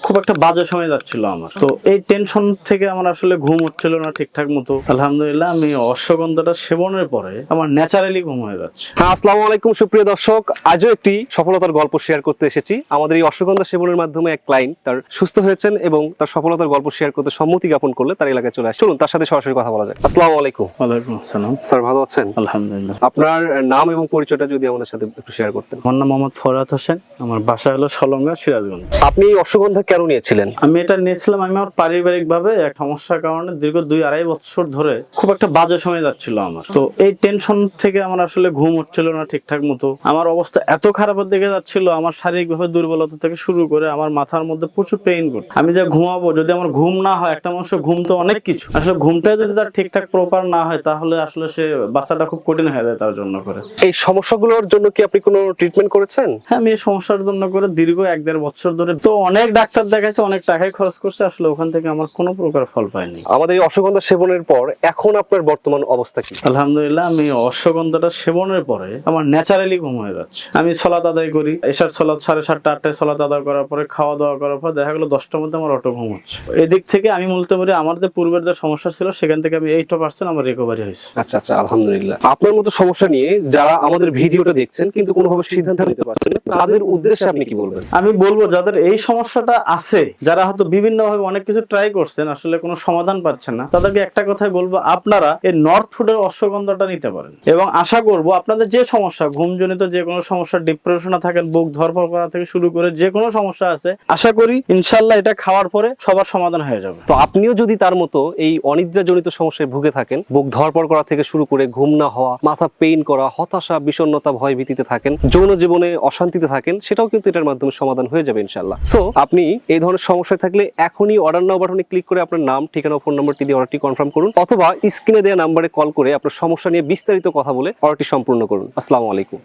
খুব একটা বাজে সময় যাচ্ছিল আমার। তো এই টেনশন থেকে আমার আসলে ঘুম হচ্ছিল না ঠিকঠাক মতো। আলহামদুলিল্লাহ আমি অশ্বগন্ধাটা সেবনের পরে আমার ন্যাচারালি ঘুম হয়ে যাচ্ছে। হ্যাঁ, আসসালামু আলাইকুম সুপ্রিয় দর্শক, আজও একটি সফলতার গল্প শেয়ার করতে এসেছি। আমাদের এই অশ্বগন্ধা সেবনের মাধ্যমে এক ক্লায়েন্ট তার সুস্থ হয়েছেন এবং তার সফলতার গল্প শেয়ার করতে সম্মতি জ্ঞাপন করলে তার এলাকায় চলে আসে। চলুন তার সাথে সরাসরি কথা বলা যায়। আসসালামু আলাইকুম। ওয়ালাইকুম আসসালাম। স্যার ভালো আছেন? আলহামদুলিল্লাহ। আপনার নাম এবং পরিচয়টা যদি আমাদের সাথে একটু শেয়ার করতেন। আমার নাম মোহাম্মদ ফরহাদ হোসেন, আমার বাসা হলো সলঙ্গা, সিরাজগঞ্জ। আপনি এই অশ্বগন্ধা কেন নিয়েছিলেন? আমি এটা নিয়েছিলাম আমি আমার পারিবারিক ভাবে এক সমস্যার কারণে দীর্ঘ 2-2.5 বছর ধরে খুব একটা বাজে সময় যাচ্ছিল আমার। তো এই টেনশন থেকে আমার আসলে ঘুম হচ্ছিল না ঠিকঠাক মতো। আমার অবস্থা এত খারাপের দিকে যাচ্ছিল, আমার শারীরিক ভাবে দুর্বলতা থেকে শুরু করে আমার মাথার মধ্যে প্রচুর পেইন করতো। আমি যে ঘুমাবো, যদি আমার ঘুম না হয়, একটা মানুষের ঘুম তো অনেক কিছু, আসলে ঘুমটা যদি তার ঠিকঠাক প্রপার না হয় তাহলে আসলে সে বাচ্চাটা খুব কঠিন হয়ে যায় তার জন্য করে। এই সমস্যাগুলোর জন্য কি আপনি কোনো ট্রিটমেন্ট করেছেন? হ্যাঁ, আমি এই সমস্যার জন্য করে দীর্ঘ 1-1.5 বছর ধরে তো অনেক ডাক্তার দেখাইছে, অনেক টাকাই খরচ করছে, আসলে ওখান থেকে আমার কোনো প্রকার ফল পাইনি। আমাদের এই অশ্বগন্ধা সেবনের পর এখন আপনার বর্তমান অবস্থা কি? আলহামদুলিল্লাহ আমি অশ্বগন্ধাটা সেবনের পরে আমার ন্যাচারালি ঘুম হয়ে যাচ্ছে। আমি সলাত আদায় করি, এশার সলাত 7:30-8টায় সলাত আদায় করার পরে খাওয়া দাওয়া করার পর দেখা গেলো 10টার মধ্যে আমার অটো ঘুম হচ্ছে। এদিক থেকে আমি বলতে পারি আমার যে পূর্বের যে সমস্যা ছিল সেখান থেকে আমি 80% আমার রিকভারি হয়েছে। আচ্ছা আচ্ছা, আলহামদুলিল্লাহ। আপনার মতো সমস্যা নিয়ে যারা আমাদের ভিডিওটা দেখছেন কিন্তু কোনোভাবে সিদ্ধান্ত নিতে পারছেন না, তাদের উদ্দেশ্যে আপনি কি বলবেন? আমি বলবো যাদের এই সমস্যাটা আছে, যারা হয়তো বিভিন্ন ভাবে অনেক কিছু ট্রাই করছেন, আসলে কোনো সমাধান পাচ্ছেন না, তাদেরকে একটা কথাই বলবো, আপনারা এই নর্থ ফুডের অশ্বগন্ধাটা নিতে পারেন। এবং আশা করবো আপনাদের যে সমস্যা, ঘুমজনিত যে কোনো সমস্যা, ডিপ্রেশনে থাকেন, বুক ধরপড় করা থেকে শুরু করে যে কোনো সমস্যা আছে, আশা করি ইনশাল্লাহ এটা খাওয়ার পরে সবার সমাধান হয়ে যাবে। তো আপনিও যদি তার মতো এই অনিদ্রাজনিত সমস্যায় ভুগে থাকেন, বুক ধরপড় করা থেকে শুরু করে ঘুম না হওয়া, মাথা পেইন করা, হতাশা, বিষণ্ণতা, ভয় ভীতিতে থাকেন, যৌন জীবনে অশান্তিতে থাকেন, সেটাও কিন্তু এটার মাধ্যমে সমাধান হয়ে যাবে ইনশাআল্লাহ। সো আপনি এই ধরনের সমস্যায় থাকলে এখনই অর্ডার নাও বাটনে ক্লিক করে আপনার নাম, ঠিকানা, ফোন নাম্বারটি দিয়ে অর্ডারটি কনফার্ম করুন, অথবা স্ক্রিনে দেওয়া নাম্বারে কল করে আপনার সমস্যা নিয়ে বিস্তারিত কথা বলে অর্ডারটি সম্পূর্ণ করুন। আসসালামু আলাইকুম।